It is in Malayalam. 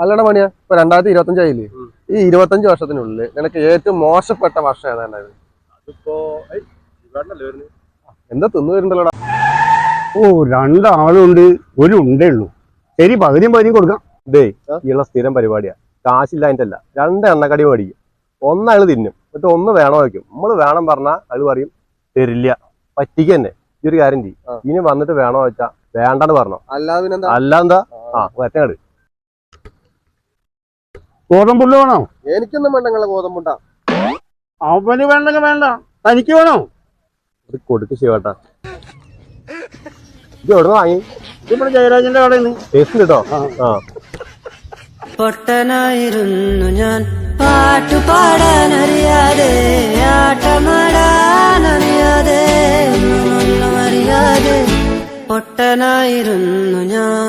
അല്ലട മണിയാ, ഇപ്പൊ 2025 ആയില്ലേ? ഈ 25 വർഷത്തിനുള്ളിൽ നിനക്ക് ഏറ്റവും മോശപ്പെട്ട വർഷം ഏതാണ്ടായത്? എന്താ തിന്നു വരുന്നുണ്ടല്ലോടാ? ഓ, രണ്ടാളുണ്ട്, ഒരു ഉണ്ടേ ഉള്ളൂ. ശരി, പകുതിയും കൊടുക്കാം. ഇതേ ഉള്ള സ്ഥിരം പരിപാടിയാ. കാശില്ലായിട്ടല്ല, 2 എണ്ണക്കടി മേടിക്കും. ഒന്നയാള് തിന്നും, എന്നിട്ട് ഒന്ന് വേണോ വയ്ക്കും. നമ്മള് വേണം പറഞ്ഞാൽ അയാൾ പറയും തരില്ല, പറ്റിക്ക് തന്നെ. ഈ ഒരു കാര്യം ചെയ്യും, ഇനി വന്നിട്ട് വേണോ വെച്ചാ വേണ്ടെന്ന് പറഞ്ഞോ, അല്ലാന്താ വറ്റങ്ങട്. ഗോതമ്പുള്ള വേണോ? എനിക്കൊന്നും വേണ്ട നിങ്ങളെ ഗോതമ്പുണ്ട. അവന് വേണ്ടെങ്കിൽ വേണ്ട, തനിക്ക് വേണോ? ഇത് കൊടുക്ക് ശിവേട്ടാ. ഇത് എവിടെ വാങ്ങി? ഇവിടെ ജയരാജന്റെ കടയിൽ നിന്ന്. ടേസ്റ്റ് കേട്ടോ. പൊട്ടനായിരുന്നു ഞാൻ, പാട്ടുപാടാനറിയാതെ, ആട്ടമാടാനറിയാതെ, പൊട്ടനായിരുന്നു ഞാൻ.